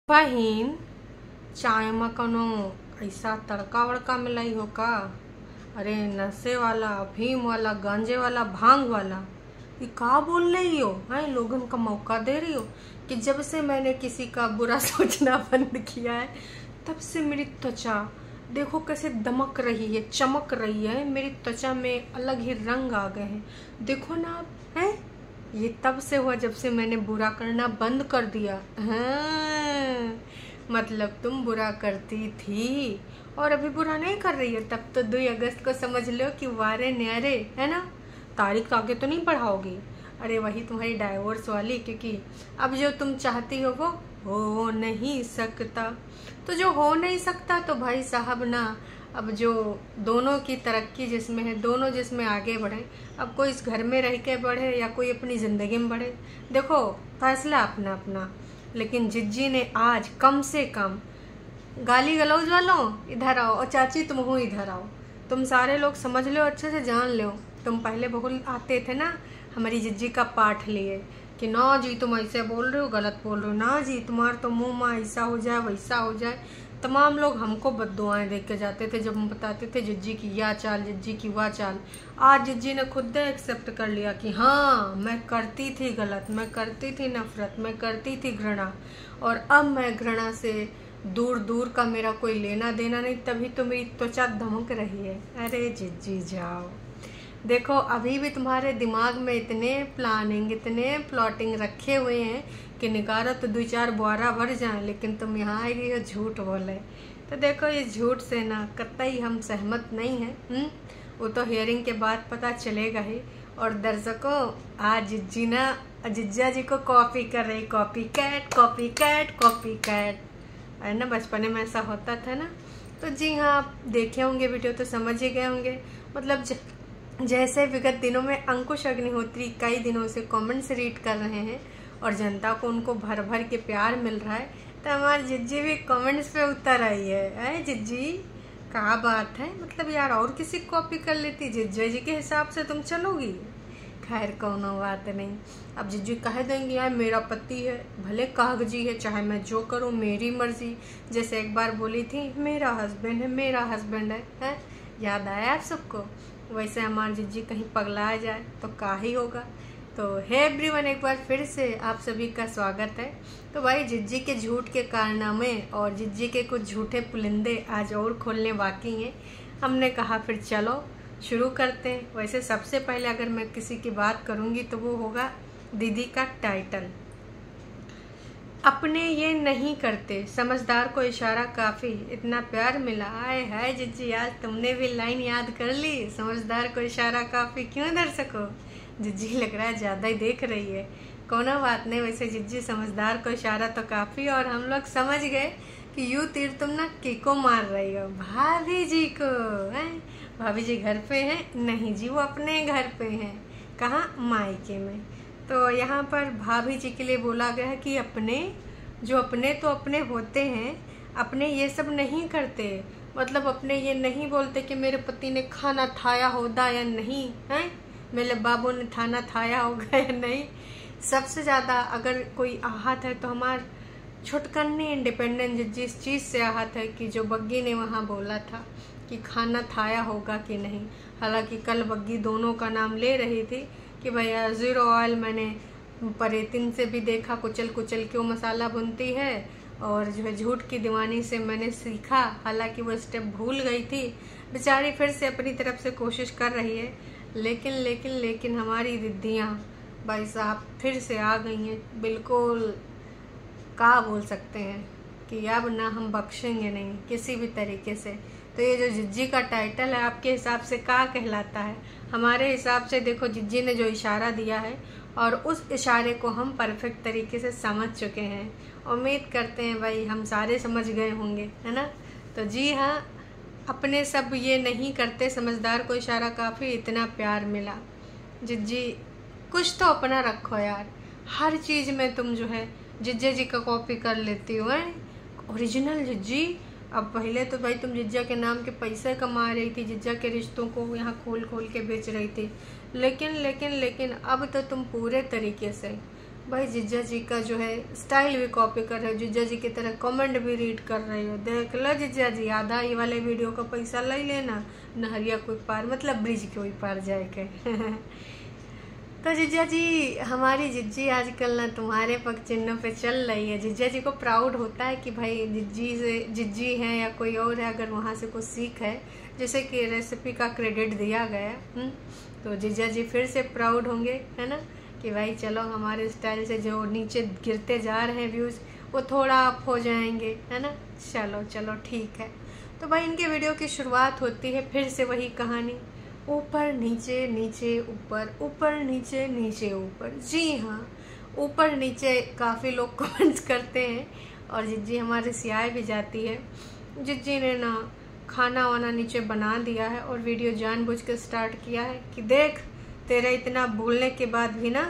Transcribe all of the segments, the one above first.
बहिन, चाय में कौनो ऐसा तड़का वड़का मिलाई हो का? अरे नशे वाला, अफीम वाला, गांजे वाला, भांग वाला, ये का बोल रही हो? है लोगन का मौका दे रही हो कि जब से मैंने किसी का बुरा सोचना बंद किया है तब से मेरी त्वचा देखो कैसे दमक रही है, चमक रही है। मेरी त्वचा में अलग ही रंग आ गए हैं, देखो ना आप। हैं ये तब से हुआ जब से मैंने बुरा करना बंद कर दिया। हाँ, मतलब तुम बुरा करती थी और अभी बुरा नहीं कर रही है, तब तो 2 अगस्त को समझ लो कि वारे न्यारे, है ना। तारीख तो आगे तो नहीं बढ़ाओगी? अरे वही तुम्हारी डाइवोर्स वाली, क्योंकि अब जो तुम चाहती हो वो हो नहीं सकता। तो जो हो नहीं सकता तो भाई साहब ना, अब जो दोनों की तरक्की जिसमें है, दोनों जिसमें आगे बढ़े, अब कोई इस घर में रह के बढ़े या कोई अपनी जिंदगी में बढ़े, देखो फैसला अपना अपना। लेकिन जिज्जी ने आज कम से कम गाली गलौज वालों इधर आओ, और चाची तुम हो इधर आओ। तुम सारे लोग समझ लो, अच्छे से जान लो। तुम पहले बहुत आते थे ना हमारी जिज्जी का पाठ लिए कि ना जी तुम ऐसे बोल रहे हो, गलत बोल रहे हो, ना जी तुम्हारा तो मुंह में ऐसा हो जाए वैसा हो जाए। तमाम लोग हमको बद्दुआएं देख के जाते थे जब हम बताते थे जिज्जी की यह चाल, जिज्जी की वह चाल। आज जिज्जी ने खुद एक्सेप्ट कर लिया कि हाँ मैं करती थी गलत, मैं करती थी नफरत, मैं करती थी घृणा, और अब मैं घृणा से दूर दूर का मेरा कोई लेना देना नहीं, तभी तो मेरी त्वचा धमक रही है। अरे जिज्जी जाओ, देखो अभी भी तुम्हारे दिमाग में इतने प्लानिंग, इतने प्लॉटिंग रखे हुए हैं कि निकारो तो 2-4 बुआरा भर जाए, लेकिन तुम यहाँ आई हो झूठ बोले। तो देखो ये झूठ से ना कतई हम सहमत नहीं हैं। वो तो हियरिंग के बाद पता चलेगा ही। और दर्शकों, आज जिज्जी ना जिज्जा जी को कॉपी कर रही, copy cat copy cat copy cat, है ना। बचपन में ऐसा होता था ना। तो जी हाँ, आप देखे होंगे वीडियो तो समझ ही गए होंगे। मतलब जैसे विगत दिनों में अंकुश अग्निहोत्री कई दिनों से कमेंट्स रीड कर रहे हैं और जनता को उनको भर भर के प्यार मिल रहा है, तो हमारी जिज्जी भी कमेंट्स पे उतर आई है। अरे जिज्जी क्या बात है, मतलब यार और किसी को कॉपी कर लेती, जिज्जा जी के हिसाब से तुम चलोगी। खैर कोनो बात नहीं, अब जिज्जी कह देंगे यार मेरा पति है, भले कागजी है, चाहे मैं जो करूँ मेरी मर्जी। जैसे एक बार बोली थी मेरा हस्बैंड है, मेरा हस्बैंड है? याद आया आप सबको? वैसे हमारी जिज्जी कहीं पगला जाए तो क्या ही होगा। तो हे एवरीवन, एक बार फिर से आप सभी का स्वागत है। तो भाई जिज्जी के झूठ के कारनामे और जिज्जी के कुछ झूठे पुलिंदे आज और खोलने बाकी हैं। हमने कहा फिर चलो शुरू करते हैं। वैसे सबसे पहले अगर मैं किसी की बात करूंगी तो वो होगा दीदी का टाइटल। अपने ये नहीं करते, समझदार को इशारा काफी, इतना प्यार मिला। आए हाय जिज्जी, आज तुमने भी लाइन याद कर ली, समझदार को इशारा काफी। क्यों दर्शकों, जिज्जी लग रहा है ज्यादा ही देख रही है। कोनो बात नहीं, वैसे जिज्जी समझदार को इशारा तो काफी, और हम लोग समझ गए कि यू तीर तुम ना किको मार रही हो, भाभी जी को। है भाभी जी घर पे हैं? नहीं जी, वो अपने घर पे हैं। कहाँ? मायके में। तो यहाँ पर भाभी जी के लिए बोला गया है कि अपने जो अपने तो अपने होते हैं, अपने ये सब नहीं करते। मतलब अपने ये नहीं बोलते कि मेरे पति ने खाना खाया होगा या नहीं, है मेरे बाबू ने खाना खाया होगा या नहीं। सबसे ज्यादा अगर कोई आहत है तो हमार छुटकन्नी इंडिपेंडेंट जिज्जी इस चीज से आहत है कि जो बग्गी ने वहाँ बोला था कि खाना खाया होगा कि नहीं। हालांकि कल बग्गी दोनों का नाम ले रही थी कि भैया 0 ऑयल मैंने परेतिन से भी देखा, कुचल कुचल क्यों मसाला भूनती है, और जो है झूठ की दीवानी से मैंने सीखा। हालांकि वो स्टेप भूल गई थी बेचारी, फिर से अपनी तरफ से कोशिश कर रही है। लेकिन लेकिन लेकिन हमारी दीदियाँ भाई साहब फिर से आ गई हैं। बिल्कुल क्या बोल सकते हैं कि अब ना हम बख्शेंगे नहीं किसी भी तरीके से। तो ये जो जिज्जी का टाइटल है आपके हिसाब से क्या कहलाता है? हमारे हिसाब से देखो, जिज्जी ने जो इशारा दिया है और उस इशारे को हम परफेक्ट तरीके से समझ चुके हैं। उम्मीद करते हैं भाई हम सारे समझ गए होंगे, है ना। तो जी हाँ, अपने सब ये नहीं करते, समझदार को इशारा काफ़ी, इतना प्यार मिला। जिज्जी कुछ तो अपना रखो यार, हर चीज़ में तुम जो है जिज्जा जी का कॉपी कर लेती हो। ओरिजिनल जिज्जी, अब पहले तो भाई तुम जिज्जा के नाम के पैसे कमा रही थी, जिज्जा के रिश्तों को यहाँ खोल खोल के बेच रही थी। लेकिन लेकिन लेकिन अब तो तुम पूरे तरीके से भाई जीजा जी का जो है स्टाइल भी कॉपी कर रहे हो, जीजा जी की तरह कमेंट भी रीड कर रहे हो। देख लो जीजा जी, आधा ये वाले वीडियो का पैसा ले लेना, नहरिया कोई पार मतलब ब्रिज कोई पार जाए के। तो जीजा जी, हमारी जिज्जी आजकल ना तुम्हारे पग चिन्हों पे चल रही है। जीजा जी को प्राउड होता है कि भाई जिज्जी है या कोई और है, अगर वहाँ से कुछ सीख है, जैसे कि रेसिपी का क्रेडिट दिया गया, तो जीजा जी फिर से प्राउड होंगे, है ना, कि भाई चलो हमारे स्टाइल से जो नीचे गिरते जा रहे हैं व्यूज़, वो थोड़ा अप हो जाएंगे, है ना। चलो चलो ठीक है। तो भाई इनके वीडियो की शुरुआत होती है फिर से वही कहानी, ऊपर नीचे नीचे ऊपर, ऊपर नीचे नीचे ऊपर। जी हाँ, ऊपर नीचे काफ़ी लोग कमेंट्स करते हैं और जिज्जी हमारे सियाए भी जाती है। जिज्जी ने ना खाना वाना नीचे बना दिया है और वीडियो जानबूझ के स्टार्ट किया है कि देख, तेरे इतना बोलने के बाद भी ना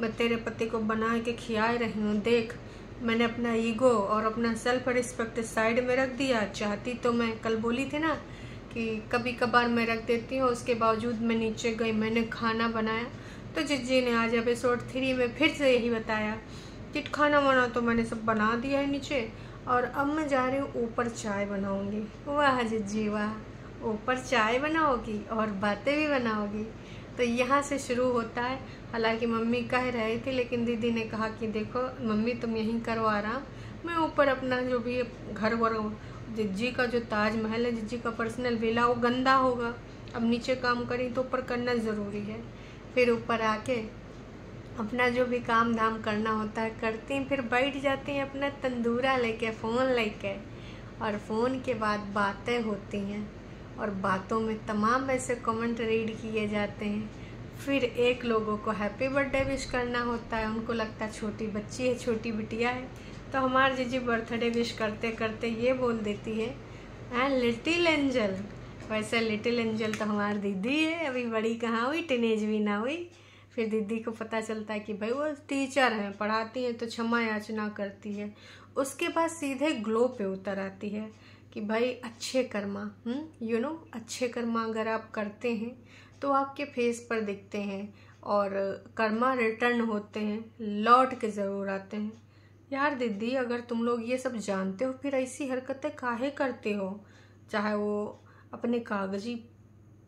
मैं तेरे पति को बना के खिलाए रही हूँ। देख, मैंने अपना ईगो और अपना सेल्फ रिस्पेक्ट साइड में रख दिया। चाहती तो मैं कल बोली थी ना कि कभी कभार मैं रख देती हूँ, उसके बावजूद मैं नीचे गई, मैंने खाना बनाया। तो जिज्जी ने आज एपिसोड 3 में फिर से यही बताया कि खाना वाना तो मैंने सब बना दिया है नीचे, और अब मैं जा रही हूँ ऊपर चाय बनाऊंगी। वाह जिज्जी वाह, ऊपर चाय बनाओगी और बातें भी बनाओगी। तो यहाँ से शुरू होता है। हालांकि मम्मी कह रहे थे, लेकिन दीदी ने कहा कि देखो मम्मी तुम यहीं करो आराम, मैं ऊपर अपना जो भी घर वर, जिज्जी का जो ताजमहल है, जिज्जी का पर्सनल विला, वो गंदा होगा। अब नीचे काम करी तो ऊपर करना ज़रूरी है। फिर ऊपर आके अपना जो भी काम धाम करना होता है करती हैं, फिर बैठ जाती हैं अपना तंदूरा लेके, फ़ोन लेके, और फ़ोन के बाद बातें होती हैं और बातों में तमाम ऐसे कमेंट रीड किए जाते हैं। फिर एक लोगों को हैप्पी बर्थडे विश करना होता है, उनको लगता है छोटी बच्ची है, छोटी बिटिया है, तो हमारी जीजी बर्थडे विश करते करते ये बोल देती है लिटिल एंजल। वैसे लिटिल एंजल तो हमारी दीदी है, अभी बड़ी कहाँ हुई, टीनेज भी ना हुई। फिर दीदी को पता चलता है कि भाई वो टीचर हैं, पढ़ाती हैं तो क्षमा याचना करती है। उसके बाद सीधे ग्लो पे उतर आती है कि भाई अच्छे कर्मा, अच्छे कर्मा अगर आप करते हैं तो आपके फेस पर दिखते हैं और कर्मा रिटर्न होते हैं, लौट के ज़रूर आते हैं। यार दीदी, अगर तुम लोग ये सब जानते हो फिर ऐसी हरकतें काहे करते हो? चाहे वो अपने कागजी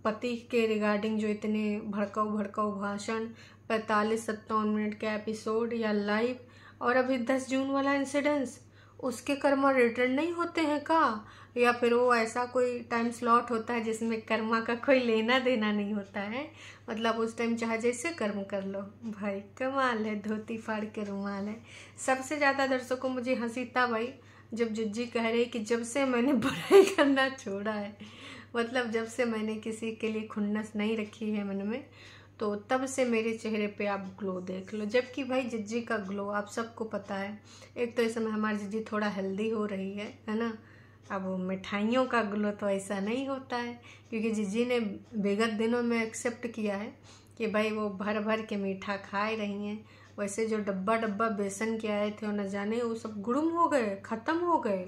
पति के रिगार्डिंग जो इतने भड़काऊ भड़काऊ भाषण, 45-57 मिनट के एपिसोड या लाइव, और अभी 10 जून वाला इंसिडेंस, उसके कर्मा रिटर्न नहीं होते हैं का? या फिर वो ऐसा कोई टाइम स्लॉट होता है जिसमें कर्मा का कोई लेना देना नहीं होता है, मतलब उस टाइम चाहे जैसे कर्म कर लो। भाई कमाल है, धोती फाड़ के रुमाल है। सबसे ज़्यादा दर्शकों मुझे हंसी तब भाई जब जिज्जी कह रही कि जब से मैंने बुराई करना छोड़ा है, मतलब जब से मैंने किसी के लिए खुन्नस नहीं रखी है मन में, तो तब से मेरे चेहरे पे आप ग्लो देख लो। जबकि भाई जिज्जी का ग्लो आप सबको पता है, एक तो इस समय हमारी जिज्जी थोड़ा हेल्दी हो रही है ना। अब मिठाइयों का ग्लो तो ऐसा नहीं होता है, क्योंकि जिज्जी ने विगत दिनों में एक्सेप्ट किया है कि भाई वो भर भर के मीठा खाए रही हैं। वैसे जो डब्बा डब्बा बेसन के आए थे, न जाने वो सब गुड़ुम हो गए, ख़त्म हो गए।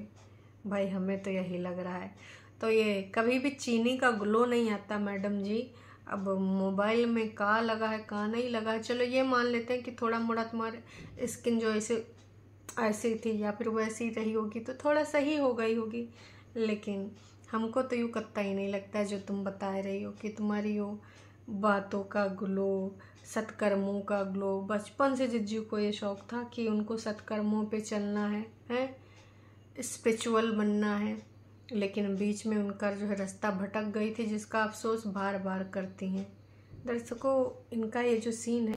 भाई हमें तो यही लग रहा है। तो ये कभी भी चीनी का ग्लो नहीं आता मैडम जी। अब मोबाइल में का लगा है का नहीं लगा है, चलो ये मान लेते हैं कि थोड़ा मोड़ा तुम्हारे स्किन जो ऐसी थी या फिर वैसी रही होगी तो थोड़ा सही हो गई होगी, लेकिन हमको तो यूँ कत्ता ही नहीं लगता है जो तुम बता रही हो कि तुम्हारी वो बातों का ग्लो, सत्कर्मों का ग्लो। बचपन से जिज्जू को ये शौक था कि उनको सत्कर्मों पे चलना है, स्पिरिचुअल बनना है, लेकिन बीच में उनका जो है रास्ता भटक गई थी, जिसका अफसोस बार बार करती हैं। दर्शकों, इनका ये जो सीन है,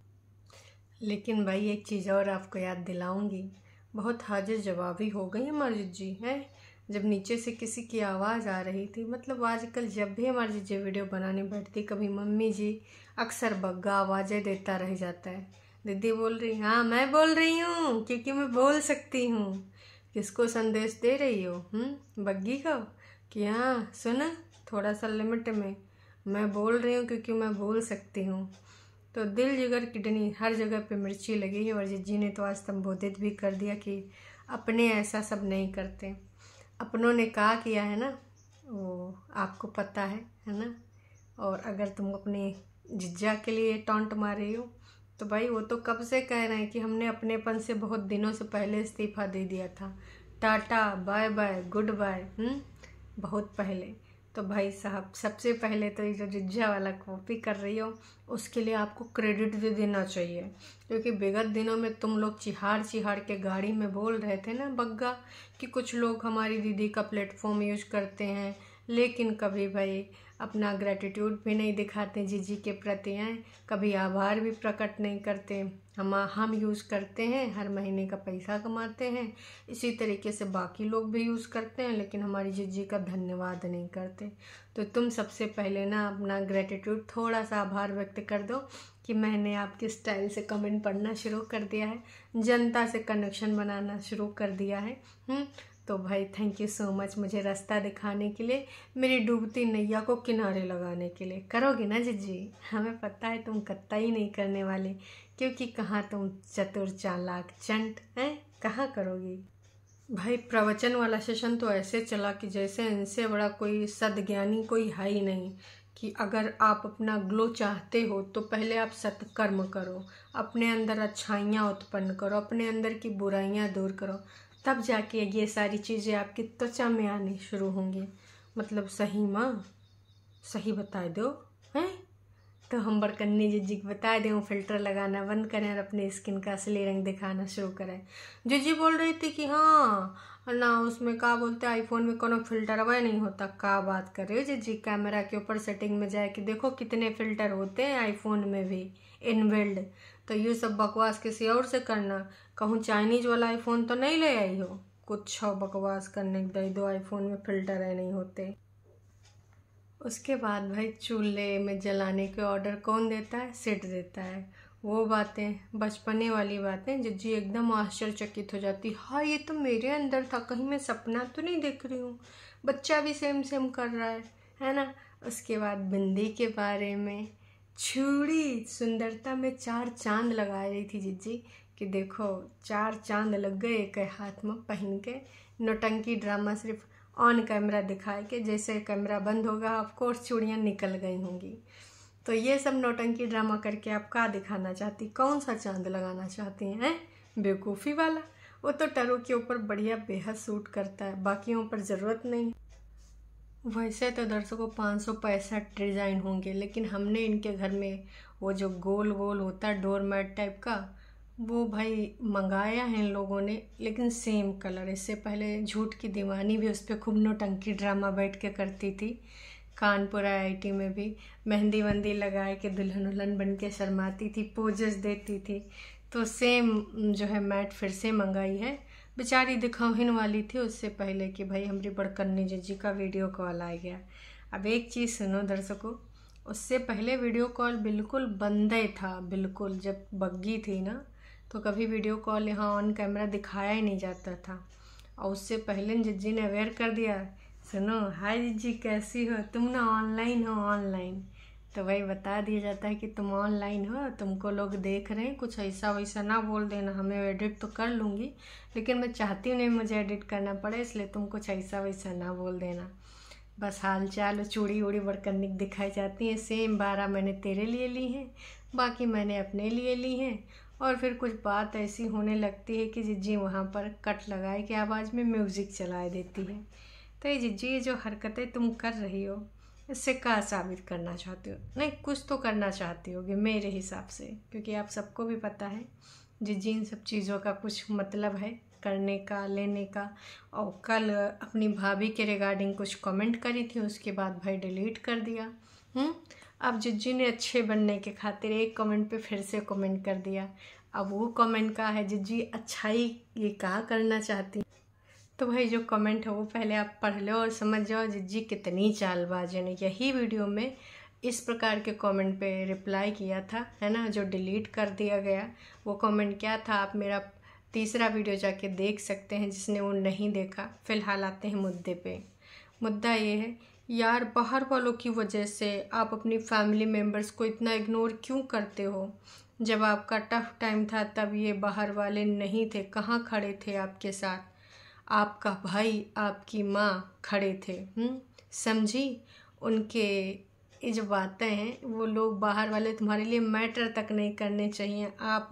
लेकिन भाई एक चीज़ और आपको याद दिलाऊंगी, बहुत हाजिर जवाबी हो गई हमारी जिज्जी है। जब नीचे से किसी की आवाज़ आ रही थी, मतलब आजकल जब भी हमारी जिज्जी वीडियो बनाने बैठती, कभी मम्मी जी अक्सर बग्गा आवाज़ें देता रह जाता है। दीदी बोल रही, हाँ मैं बोल रही हूँ क्योंकि मैं बोल सकती हूँ। किसको संदेश दे रही हो? बग्गी को कि हाँ सुन, थोड़ा सा लिमिट में मैं बोल रही हूँ क्योंकि मैं बोल सकती हूँ। तो दिल जिगर किडनी हर जगह पे मिर्ची लगी है। और जिज्जी ने तो आज संबोधित भी कर दिया कि अपने ऐसा सब नहीं करते, अपनों ने कहा किया है ना वो आपको पता है ना। और अगर तुम अपने जिज्जा के लिए टॉन्ट मार रही हो तो भाई वो तो कब से कह रहे हैं कि हमने अपनेपन से बहुत दिनों से पहले इस्तीफा दे दिया था, tata bye bye goodbye, बहुत पहले। तो भाई साहब सबसे पहले तो ये जो जिज्जा वाला कॉपी कर रही हो उसके लिए आपको क्रेडिट भी देना चाहिए, क्योंकि विगत दिनों में तुम लोग चिहाड़ चिहाड़ के गाड़ी में बोल रहे थे ना बग्गा कि कुछ लोग हमारी दीदी का प्लेटफॉर्म यूज करते हैं, लेकिन कभी भाई अपना ग्रेटिट्यूड भी नहीं दिखाते जीजी के प्रति, हैं कभी आभार भी प्रकट नहीं करते। हम यूज़ करते हैं, हर महीने का पैसा कमाते हैं, इसी तरीके से बाकी लोग भी यूज़ करते हैं, लेकिन हमारी जीजी का धन्यवाद नहीं करते। तो तुम सबसे पहले ना अपना ग्रेटिट्यूड, थोड़ा सा आभार व्यक्त कर दो कि मैंने आपके स्टाइल से कमेंट पढ़ना शुरू कर दिया है, जनता से कनेक्शन बनाना शुरू कर दिया है। तो भाई थैंक यू सो मच मुझे रास्ता दिखाने के लिए, मेरी डूबती नैया को किनारे लगाने के लिए। करोगे ना जीजी? हमें पता है तुम कतई नहीं करने वाले, क्योंकि कहाँ तुम चतुर चालाक चंट हैं, कहाँ करोगी। भाई प्रवचन वाला सेशन तो ऐसे चला कि जैसे इनसे बड़ा कोई सद्ज्ञानी कोई है ही नहीं, कि अगर आप अपना ग्लो चाहते हो तो पहले आप सत्कर्म करो, अपने अंदर अच्छाइयाँ उत्पन्न करो, अपने अंदर की बुराइयाँ दूर करो, तब जाके ये सारी चीज़ें आपकी त्वचा में आनी शुरू होंगी। मतलब सही माँ, सही बता दो हैं। तो हम बड़कन्नी जीजी को बता दें वो फिल्टर लगाना बंद करें और अपने स्किन का असली रंग दिखाना शुरू करें। जीजी बोल रही थी कि हाँ ना उसमें क्या बोलते हैं आईफोन में कोनो फिल्टर वह नहीं होता। क्या बात कर रहे हो जीजी? कैमरा के ऊपर सेटिंग में जाए कि देखो कितने फिल्टर होते हैं आईफोन में भी इनबिल्ड। तो ये सब बकवास किसी और से करना, कहूँ चाइनीज वाला आईफोन तो नहीं ले आई हो, कुछ हो बकवास करने दे दो, आईफोन में फिल्टर है नहीं होते। उसके बाद भाई चूल्हे में जलाने के ऑर्डर कौन देता है? सेट देता है। वो बातें बचपने वाली बातें जिज्जी एकदम आश्चर्यचकित हो जाती, हाँ ये तो मेरे अंदर था, कहीं मैं सपना तो नहीं देख रही हूँ, बच्चा भी सेम सेम कर रहा है ना। उसके बाद बिंदी के बारे में, छुड़ी सुंदरता में 4 चांद लगा रही थी जिज्जी कि देखो 4 चांद लग गए एक हाथ में पहन के। नौटंकी ड्रामा सिर्फ ऑन कैमरा दिखाए के, जैसे कैमरा बंद होगा ऑफकोर्स चूड़ियाँ निकल गई होंगी। तो ये सब नौटंकी ड्रामा करके आप क्या दिखाना चाहती, कौन सा चांद लगाना चाहती हैं? बेवकूफ़ी वाला। वो तो टरू के ऊपर बढ़िया बेहद सूट करता है, बाकियों पर ज़रूरत नहीं। वैसे तो दर्शकों 565 डिज़ाइन होंगे, लेकिन हमने इनके घर में वो जो गोल गोल होता है डोरमैट टाइप का, वो भाई मंगाया है इन लोगों ने, लेकिन सेम कलर। इससे पहले झूठ की दीवानी भी उस पर खूब नौटंकी ड्रामा बैठ के करती थी। कानपुर IIT में भी मेहंदी वंदी लगाए के दुल्हन उल्हन बन के शर्माती थी, पोजेस देती थी। तो सेम जो है मैट फिर से मंगाई है। बेचारी दिखाहिन वाली थी उससे पहले कि भाई हमारी बड़कन्नी जीजी का वीडियो कॉल आ गया। अब एक चीज़ सुनो दर्शकों, उससे पहले वीडियो कॉल बिल्कुल बंद ही था, बिल्कुल। जब बग्गी थी ना तो कभी वीडियो कॉल यहाँ ऑन कैमरा दिखाया ही नहीं जाता था। और उससे पहले जीजी ने अवेयर कर दिया, सुनो हाय जीजी कैसी हो, तुम ना ऑनलाइन हो ऑनलाइन। तो भाई बता दिया जाता है कि तुम ऑनलाइन हो, तुमको लोग देख रहे हैं, कुछ ऐसा वैसा ना बोल देना। हमें एडिट तो कर लूँगी, लेकिन मैं चाहती हूँ नहीं मुझे एडिट करना पड़े, इसलिए तुम कुछ ऐसा वैसा ना बोल देना। बस हाल चाल चूड़ी उड़ी बड़कन्नी दिखाई जाती हैं। सेम 12 मैंने तेरे लिए ली हैं, बाकी मैंने अपने लिए ली हैं। और फिर कुछ बात ऐसी होने लगती है कि जिज्जी वहाँ पर कट लगाए के आवाज़ में म्यूज़िक चला देती है। तो ये जिज्जी ये जो हरकतें तुम कर रही हो, इससे क्या साबित करना चाहती हो? नहीं, कुछ तो करना चाहती होगी मेरे हिसाब से, क्योंकि आप सबको भी पता है जिज्जी इन सब चीज़ों का कुछ मतलब है करने का, लेने का। और कल अपनी भाभी के रिगार्डिंग कुछ कमेंट करी थी, उसके बाद भाई डिलीट कर दिया। अब जिज्जी ने अच्छे बनने के खातिर एक कमेंट पे फिर से कमेंट कर दिया। अब वो कमेंट का है जिज्जी अच्छाई ये क्या करना चाहती। तो भाई जो कमेंट है वो पहले आप पढ़ लो और समझ जाओ जिज्जी कितनी चालबाज है। यही वीडियो में इस प्रकार के कमेंट पे रिप्लाई किया था, है ना, जो डिलीट कर दिया गया। वो कमेंट क्या था आप मेरा तीसरा वीडियो जाके देख सकते हैं जिसने वो नहीं देखा। फिलहाल आते हैं मुद्दे पे। मुद्दा ये है यार, बाहर वालों की वजह से आप अपनी फैमिली मेम्बर्स को इतना इग्नोर क्यों करते हो? जब आपका टफ टाइम था तब ये बाहर वाले नहीं थे, कहाँ खड़े थे आपके साथ? आपका भाई आपकी माँ खड़े थे, समझी? उनके ये जो बातें हैं वो लोग बाहर वाले तुम्हारे लिए मैटर तक नहीं करने चाहिए। आप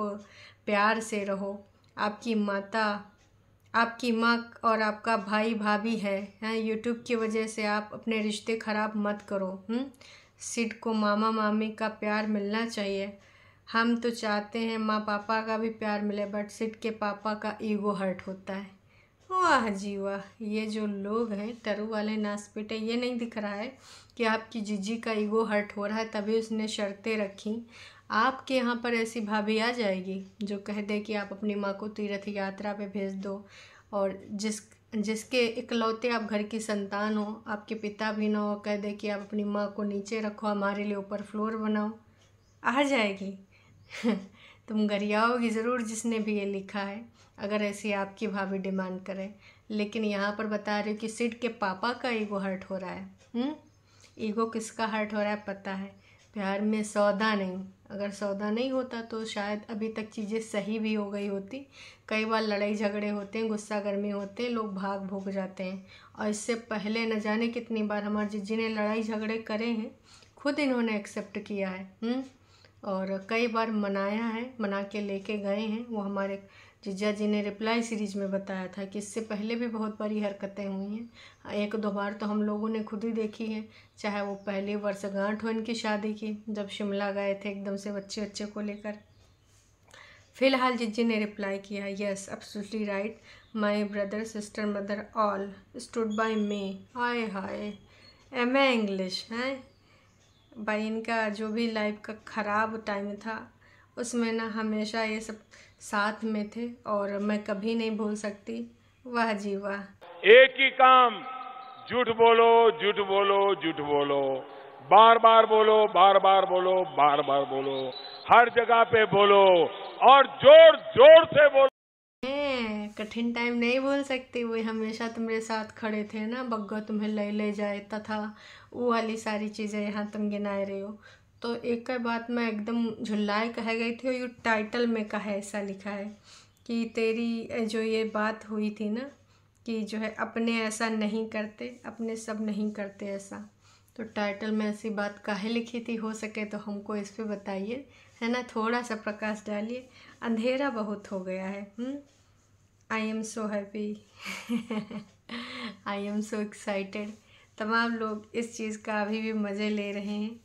प्यार से रहो। आपकी माँ और आपका भाई भाभी है यूट्यूब की वजह से आप अपने रिश्ते खराब मत करो। सिड को मामा मामी का प्यार मिलना चाहिए। हम तो चाहते हैं माँ पापा का भी प्यार मिले, बट सिड के पापा का ईगो हर्ट होता है। वाह जी वाह, ये जो लोग हैं टरू वाले नासपिटे, ये नहीं दिख रहा है कि आपकी जीजी का ईगो हर्ट हो रहा है, तभी उसने शर्तें रखी। आपके यहाँ पर ऐसी भाभी आ जाएगी जो कह दे कि आप अपनी माँ को तीर्थ यात्रा पे भेज दो, और जिसके इकलौते आप घर की संतान हो, आपके पिता भी ना हो, कह दे कि आप अपनी माँ को नीचे रखो, हमारे लिए ऊपर फ्लोर बनाओ, आ जाएगी। तुम गरियाओगी ज़रूर जिसने भी ये लिखा है, अगर ऐसी आपकी भाभी डिमांड करे। लेकिन यहाँ पर बता रही हूँ कि सिड के पापा का ईगो हर्ट हो रहा है। ईगो किसका हर्ट हो रहा है पता है? प्यार में सौदा नहीं। अगर सौदा नहीं होता तो शायद अभी तक चीज़ें सही भी हो गई होती। कई बार लड़ाई झगड़े होते हैं, गुस्सा गर्मी होते हैं, लोग भाग भूग जाते हैं, और इससे पहले न जाने कितनी बार हमारे जीजी ने लड़ाई झगड़े करे हैं, खुद इन्होंने एक्सेप्ट किया है। और कई बार मनाया है, मना के लेके गए हैं। वो हमारे जीजा जी ने रिप्लाई सीरीज में बताया था कि इससे पहले भी बहुत बड़ी हरकतें हुई हैं। एक दो बार तो हम लोगों ने खुद ही देखी है, चाहे वो पहली वर्षगांठ हो इनकी शादी की, जब शिमला गए थे एकदम से बच्चे को लेकर। फिलहाल जीजी ने रिप्लाई किया, yes absolutely right, my brother sister mother all stood by me. Hi hi, MA English है भाई। इनका जो भी लाइफ का ख़राब टाइम था उसमें ना हमेशा ये सब साथ में थे, और मैं कभी नहीं भूल सकती। वाह जी वाह। एक ही काम, झूठ बोलो झूठ बोलो झूठ बोलो, बार बार बोलो बार बार बोलो बार बार बोलो, हर जगह पे बोलो और जोर जोर से बोलो। कठिन टाइम नहीं भूल सकती, वो हमेशा तुम्हारे साथ खड़े थे ना, बग्गा तुम्हें ले जाए तथा वो वाली सारी चीज़ें यहाँ तुम गिनाए रहे हो। तो एक बात मैं एकदम झुल्लाए कह गई थी, और ये टाइटल में कहा है, ऐसा लिखा है कि तेरी जो ये बात हुई थी ना कि जो है अपने ऐसा नहीं करते, अपने सब नहीं करते ऐसा, तो टाइटल में ऐसी बात काहे लिखी थी? हो सके तो हमको इस पे बताइए, है ना, थोड़ा सा प्रकाश डालिए, अंधेरा बहुत हो गया है। I am so happy, I am so excited. तमाम लोग इस चीज़ का अभी भी मज़े ले रहे हैं।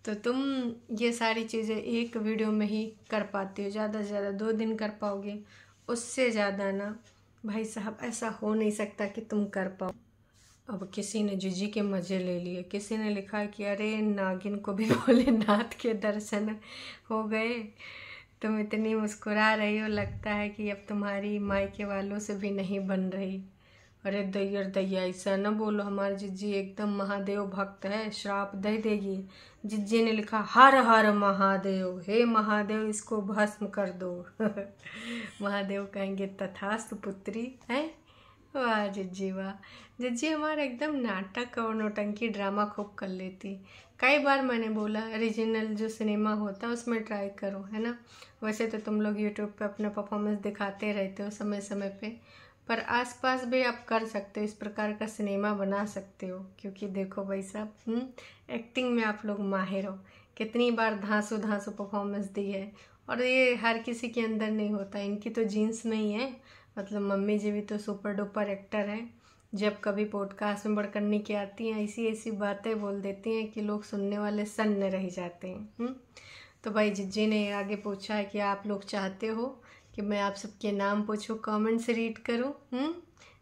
तो तुम ये सारी चीज़ें एक वीडियो में ही कर पाती हो, ज़्यादा से ज़्यादा 2 दिन कर पाओगे, उससे ज़्यादा ना भाई साहब ऐसा हो नहीं सकता कि तुम कर पाओ। अब किसी ने जीजी के मज़े ले लिए, किसी ने लिखा कि अरे नागिन को भी भोलेनाथ के दर्शन हो गए। तुम इतनी मुस्कुरा रही हो, लगता है कि अब तुम्हारी मायके वालों से भी नहीं बन रही। अरे दैया ऐसा न बोलो, हमारी जिज्जी एकदम महादेव भक्त है, श्राप दे देगी। जिज्जी ने लिखा हर हर महादेव, हे महादेव इसको भस्म कर दो। महादेव कहेंगे तथास्तु पुत्री है। वाह जिज्जी वाह, जिज्जी हमारा एकदम नाटक और नौटंकी ड्रामा खूब कर लेती। कई बार मैंने बोला रीजनल जो सिनेमा होता है उसमें ट्राई करो, है ना। वैसे तो तुम लोग यूट्यूब पे अपना परफॉर्मेंस दिखाते रहते हो समय समय पे, पर आसपास भी आप कर सकते हो, इस प्रकार का सिनेमा बना सकते हो। क्योंकि देखो भाई साहब, एक्टिंग में आप लोग माहिर हो, कितनी बार धांसू परफॉर्मेंस दी है, और ये हर किसी के अंदर नहीं होता, इनकी तो जीन्स में ही है। मतलब मम्मी जी भी तो सुपर डुपर एक्टर हैं, जब कभी पॉडकास्ट में बड़कन्नी की आती हैं ऐसी ऐसी बातें बोल देती हैं कि लोग सुनने वाले सन्न रह जाते हैं। तो भाई जिज्जी ने आगे पूछा है कि आप लोग चाहते हो कि मैं आप सबके नाम पूछूं, कमेंट से रीड करूं,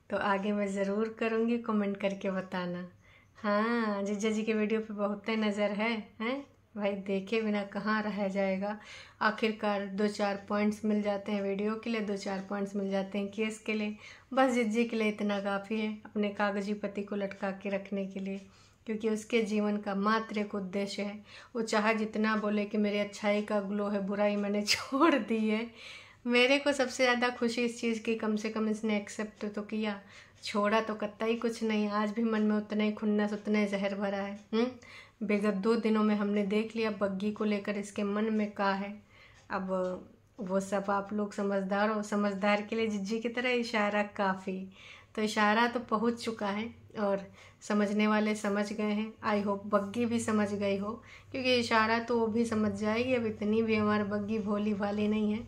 तो आगे मैं ज़रूर करूंगी, कमेंट करके बताना। हाँ, जिज्जा जी के वीडियो पे बहुत नज़र है भाई, देखे बिना कहाँ रहा जाएगा। आखिरकार 2-4 पॉइंट्स मिल जाते हैं वीडियो के लिए, 2-4 पॉइंट्स मिल जाते हैं केस के लिए, बस जिज्जी के लिए इतना काफ़ी है अपने कागजी पति को लटका के रखने के लिए। क्योंकि उसके जीवन का मात्र एक उद्देश्य है, वो चाहे जितना बोले कि मेरी अच्छाई का ग्लो है, बुराई मैंने छोड़ दी है। मेरे को सबसे ज़्यादा खुशी इस चीज़ की, कम से कम इसने एक्सेप्ट तो किया, छोड़ा तो कतई कुछ नहीं। आज भी मन में उतना ही खुन्नस, उतना ही जहर भरा है। विगत 2 दिनों में हमने देख लिया बग्गी को लेकर इसके मन में क्या है। अब वो सब आप लोग समझदार हो, समझदार के लिए जिज्जी की तरह इशारा काफ़ी। तो इशारा तो पहुंच चुका है और समझने वाले समझ गए हैं। आई होप बग्गी भी समझ गई हो, क्योंकि इशारा तो वो भी समझ जाएगी। अब इतनी भी हमारी बग्गी भोली भाली नहीं है।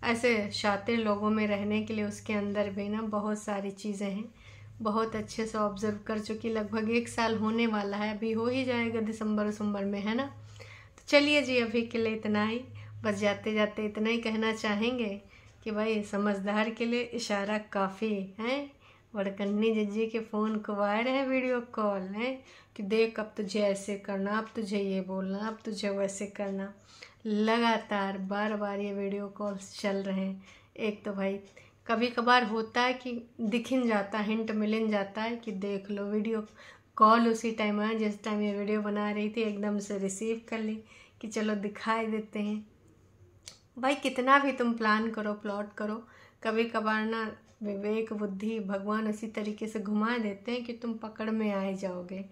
ऐसे शातिर लोगों में रहने के लिए उसके अंदर भी ना बहुत सारी चीज़ें हैं। बहुत अच्छे से ऑब्जर्व कर चुकी, लगभग 1 साल होने वाला है, अभी हो ही जाएगा दिसंबर में, है ना। तो चलिए जी, अभी के लिए इतना ही। बस जाते जाते इतना ही कहना चाहेंगे कि भाई समझदार के लिए इशारा काफ़ी है। वड़कन्नी जिज्जी के फ़ोन को आए रहे वीडियो कॉल है कि देख अब तुझे ऐसे करना, अब तुझे ये बोलना, अब तुझे वैसे करना। लगातार बार बार ये वीडियो कॉल्स चल रहे हैं। एक तो भाई कभी कभार होता है कि दिखिन जाता है, हिंट मिलिन जाता है कि देख लो वीडियो कॉल उसी टाइम आया जिस टाइम ये वीडियो बना रही थी, एकदम से रिसीव कर ली कि चलो दिखाई देते हैं। भाई कितना भी तुम प्लान करो, प्लॉट करो, कभी कभार ना विवेक बुद्धि भगवान उसी तरीके से घुमा देते हैं कि तुम पकड़ में आ जाओगे।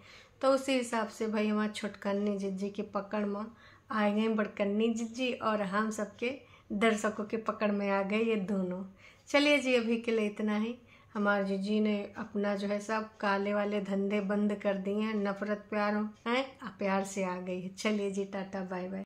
तो उसी हिसाब से भाई हमारे छोटकन्नी जिज्जी की पकड़ में आ गए बड़कन्नी जिज्जी, और हम सबके दर्शकों के पकड़ में आ गए ये दोनों। चलिए जी, अभी के लिए इतना ही। हमारे जिज्जी ने अपना जो है सब काले वाले धंधे बंद कर दिए हैं। नफरत प्यार है, प्यार से आ गई है। चलिए जी, टाटा बाय बाय।